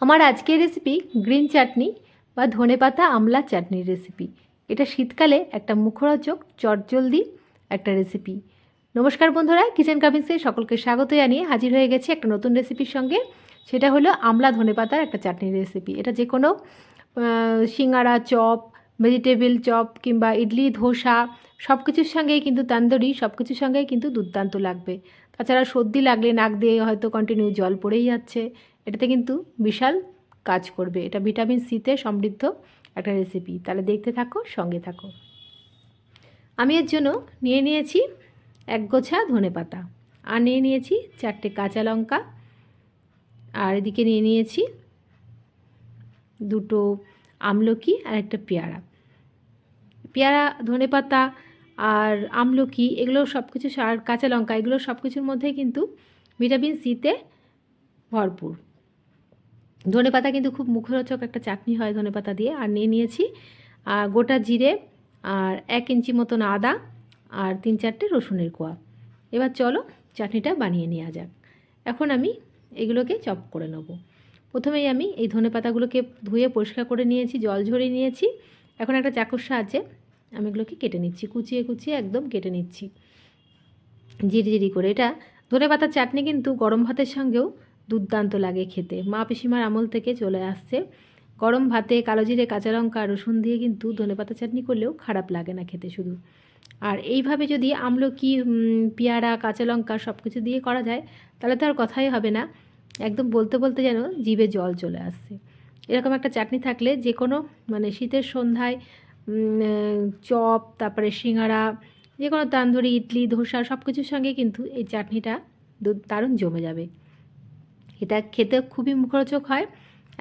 আমার আজকের recipe green চাটনি বা ধনেপাতা আমলা চাটনির রেসিপি। এটা শীতকালে একটা মুখরোচক চটজলদি একটা রেসিপি। নমস্কার বন্ধুরা, কিচেন কাবিংসে সকলকে স্বাগত জানিয়ে হাজির হয়ে গেছি একটা নতুন রেসিপির সঙ্গে। সেটা হলো আমলা ধনেপাতার একটা চাটনির রেসিপি। এটা যে কোনো সিঙ্গাড়া, চপ, ভেজিটেবিল চপ কিংবা ইডলি, ধোসা সব কিছুর সঙ্গেই কিন্তু, তান্দুরি সব কিছুর সঙ্গেই কিন্তু দুর্দান্ত লাগবে। তাছাড়া সর্দি লাগলে নাক দিয়ে হয়তো কন্টিনিউ জল পড়েই যাচ্ছে, এটাতে কিন্তু বিশাল কাজ করবে। এটা ভিটামিন সিতে সমৃদ্ধ একটা রেসিপি। তাহলে দেখতে থাকো, সঙ্গে থাকো। আমি এর জন্য নিয়ে নিয়েছি এক গোছা ধনেপাতা, আর নিয়ে নিয়েছি 4টে কাঁচা লঙ্কা, আর এদিকে নিয়ে নিয়েছি 2টো আমলকি আর একটা পেয়ারা। পেয়ারা, ধনেপাতা আর আমলকি এগুলো সব কিছু, আর কাঁচা লঙ্কা, এগুলো সব কিছুর মধ্যেই কিন্তু ভিটামিন সিতে ভরপুর। ধনেপাতা কিন্তু খুব মুখরোচক একটা চাটনি হয় ধনেপাতা দিয়ে। আর নিয়ে নিয়েছি গোটা জিরে, আর 1 ইঞ্চি মতন আদা, আর 3-4টে রসুনের কোয়া। এবার চলো চাটনিটা বানিয়ে নেওয়া যাক। এখন আমি এগুলোকে চপ করে নেব। প্রথমেই আমি এই ধনেপাতাগুলোকে ধুয়ে পরিষ্কার করে নিয়েছি, জল ঝরিয়ে নিয়েছি। এখন একটা চাকুর সাহায্যে আমি এগুলোকে কেটে নিচ্ছি, কুচিয়ে কুচিয়ে একদম কেটে নিচ্ছি জিরি করে। এটা ধনেপাতার চাটনি কিন্তু গরম ভাতের সঙ্গেও দুর্দান্ত লাগে খেতে। মা পিসিমার আমল থেকে চলে আসছে। গরম ভাতে কালো জিরে, কাঁচা লঙ্কা, রসুন দিয়ে কিন্তু ধনেপাতা চাটনি করলেও খারাপ লাগে না খেতে শুধু। আর এইভাবে যদি আমলকি, পেয়ারা, কাঁচা লঙ্কা সব কিছু দিয়ে করা যায়, তাহলে তো আর কথাই হবে না। একদম বলতে বলতে যেন জিভে জল চলে আসছে। এরকম একটা চাটনি থাকলে যে কোনো শীতের সন্ধ্যায় চপ, তারপরে সিঙ্গাড়া, যে কোনো তান্দুরি, ইডলি, ধোসা সব কিছুর সঙ্গে কিন্তু এই চাটনিটা দারুণ জমে যাবে। এটা খেতে খুবই মুখরোচক হয়,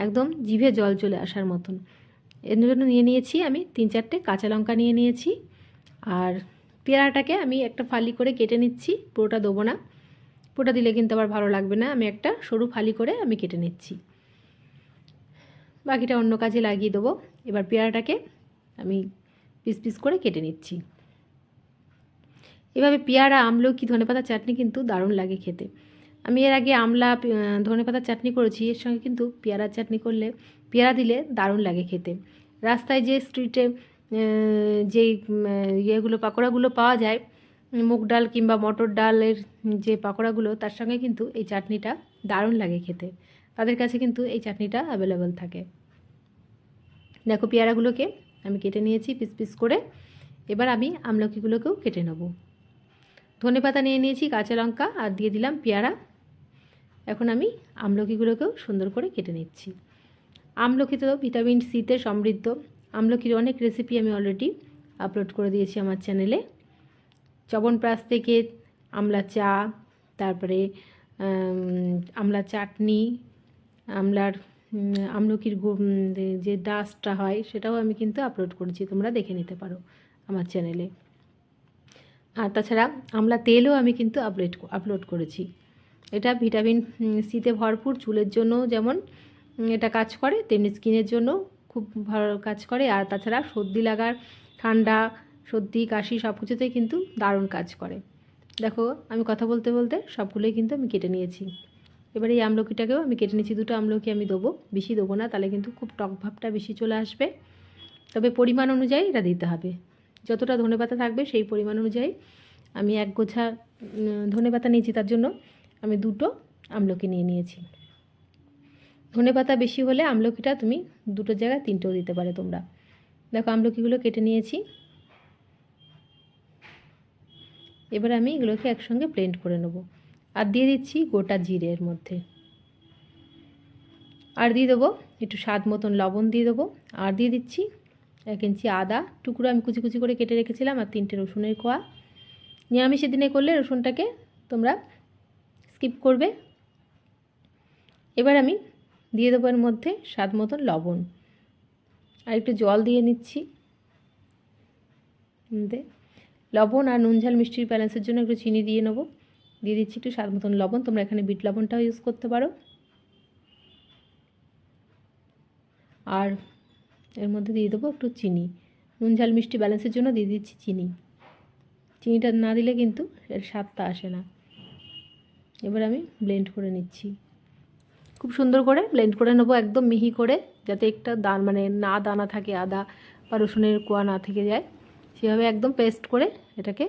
একদম জিভে জল চলে আসার মতন। এর জন্য নিয়ে নিয়েছি আমি 3-4টে কাঁচা লঙ্কা নিয়ে নিয়েছি। আর পেয়ারাটাকে আমি একটা ফালি করে কেটে নিচ্ছি, পুরোটা দেবো না, পুরোটা দিলে কিন্তু আবার ভালো লাগবে না। আমি একটা সরু ফালি করে আমি কেটে নিচ্ছি, বাকিটা অন্য কাজে লাগিয়ে দেবো। এবার পেয়ারাটাকে আমি পিস পিস করে কেটে নিচ্ছি। এভাবে পেয়ারা, আমলকি, ধনেপাতার চাটনি কিন্তু দারুণ লাগে খেতে। আমি এর আগে আমলা ধনেপাতার চাটনি করেছি, এর সঙ্গে কিন্তু পেয়ারার চাটনি করলে, পেয়ারা দিলে দারুণ লাগে খেতে। রাস্তায় যে স্ট্রিটে যেই ইয়েগুলো, পাকোড়াগুলো পাওয়া যায়, মুগ ডাল কিংবা মটর ডালের যে পাকোড়াগুলো, তার সঙ্গে কিন্তু এই চাটনিটা দারুণ লাগে খেতে। তাদের কাছে কিন্তু এই চাটনিটা অ্যাভেলেবেল থাকে। দেখো পেয়ারাগুলোকে আমি কেটে নিয়েছি পিস পিস করে। এবার আমি আমলকিগুলোকেও কেটে নেব। ধনেপাতা নিয়ে নিয়েছি, কাঁচা লঙ্কা, আর দিয়ে দিলাম পেয়ারা। এখন আমি আমলকিগুলোকেও সুন্দর করে কেটে নিচ্ছি। আমলকি তো ভিটামিন সিতে সমৃদ্ধ। আমলকির অনেক রেসিপি আমি অলরেডি আপলোড করে দিয়েছি আমার চ্যানেলে। চ্যবনপ্রাশ থেকে আমলা চা, তারপরে আমলা চাটনি, আমলার আমলকির যে ডাস্টটা হয় সেটাও আমি কিন্তু আপলোড করেছি, তোমরা দেখে নিতে পারো আমার চ্যানেলে। আর তাছাড়া আমলা তেলও আমি কিন্তু আপলোড করেছি। এটা ভিটামিন সিতে ভরপুর। চুলের জন্য যেমন এটা কাজ করে, তেমনি স্কিনের জন্য খুব ভালো কাজ করে। আর তাছাড়া সর্দি লাগার, ঠান্ডা, সর্দি, কাশি সব কিছুতেই কিন্তু দারুণ কাজ করে। দেখো আমি কথা বলতে বলতে সবগুলোই কিন্তু আমি কেটে নিয়েছি। এবার এই আমলকিটাকেও আমি কেটে নিয়েছি। 2টো আমলকি আমি দেবো, বেশি দেবো না, তাহলে কিন্তু খুব টক ভাবটা বেশি চলে আসবে। তবে পরিমাণ অনুযায়ী এটা দিতে হবে। যতটা ধনেপাতা থাকবে সেই পরিমাণ অনুযায়ী আমি 1 গোছা ধনেপাতা নিয়েছি, তার জন্য আমি 2টো আমলকি নিয়ে নিয়েছি। ধনেপাতা বেশি হলে আমলকিটা তুমি 2টোর জায়গায় 3টেও দিতে পারে তোমরা। দেখো আমলকিগুলো কেটে নিয়েছি। এবার আমি এগুলোকে একসঙ্গে ব্লেন্ড করে নেব। আর দিয়ে দিচ্ছি গোটা জিরে এর মধ্যে, আর দিয়ে দেবো একটু স্বাদ মতন লবণ দিয়ে দেবো, আর দিয়ে দিচ্ছি 1 ইঞ্চি আদা টুকরো আমি কুচি কুচি করে কেটে রেখেছিলাম, আর 3টে রসুনের কোয়া। নিরামিষের দিনে করলে রসুনটাকে তোমরা স্কিপ করবে। এবার আমি দিয়ে দেবো এর মধ্যে স্বাদ মতন লবণ, আর একটু জল দিয়ে নিচ্ছি। লবণ আর নুন ঝাল মিষ্টির ব্যালেন্সের জন্য একটু চিনি দিয়ে নেবো। দিয়ে দিচ্ছি একটু স্বাদ মতন লবণ, তোমরা এখানে বিট লবণটাও ইউজ করতে পারো। আর এর মধ্যে দিয়ে দেবো একটু চিনি, নুন ঝাল মিষ্টি ব্যালেন্সের জন্য দিয়ে দিচ্ছি চিনি। চিনিটা না দিলে কিন্তু এর স্বাদটা আসে না। এবার আমি ব্লেন্ড করে নিচ্ছি। খুব সুন্দর করে ব্লেন্ড করে নেবো, একদম মিহি করে, যাতে একটা মানে না দানা থাকে আদা বা রসুনের কোয়া না থেকে যায়, সেভাবে একদম পেস্ট করে এটাকে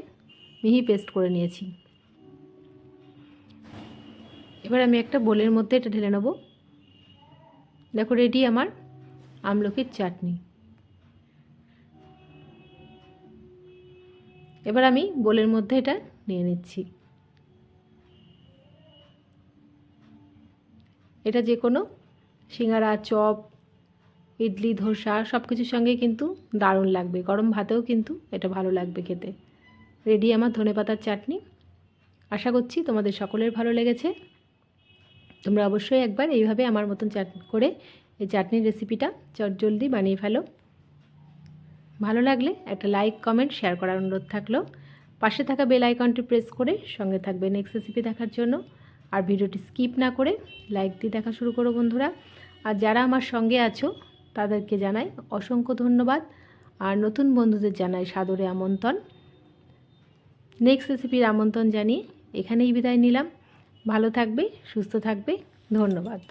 মিহি পেস্ট করে নিয়েছি। এবার আমি একটা বোলের মধ্যে এটা ঢেলে নেব। দেখো রেডি আমার আমলকির চাটনি। এবার আমি বোলের মধ্যে এটা নিয়ে নিচ্ছি। এটা যে কোনো সিঙ্গারা, চপ, ইডলি, ধোসা সব কিছুর সঙ্গে কিন্তু দারুণ লাগবে, গরম ভাতেও কিন্তু এটা ভালো লাগবে খেতে। রেডি আমার ধনেপাতার চাটনি। আশা করছি তোমাদের সকলের ভালো লেগেছে। তোমরা অবশ্যই একবার এইভাবে আমার মতন চাটনি করে এই চাটনির রেসিপিটা চটজলদি বানিয়ে ফেলো। ভালো লাগলে একটা লাইক, কমেন্ট, শেয়ার করার অনুরোধ থাকলো। পাশে থাকা বেল আইকনটি প্রেস করে সঙ্গে থাকবে নেক্সট রেসিপি দেখার জন্য। আর ভিডিওটি স্কিপ না করে লাইক দিয়ে দেখা শুরু করো বন্ধুরা। আর যারা আমার সঙ্গে আছো তাদেরকে জানাই অসংখ্য ধন্যবাদ, আর নতুন বন্ধুদের জানাই সাদরে আমন্ত্রণ। নেক্সট রেসিপির আমন্ত্রণ জানিয়ে এখানেই বিদায় নিলাম। ভালো থাকবে, সুস্থ থাকবে, ধন্যবাদ।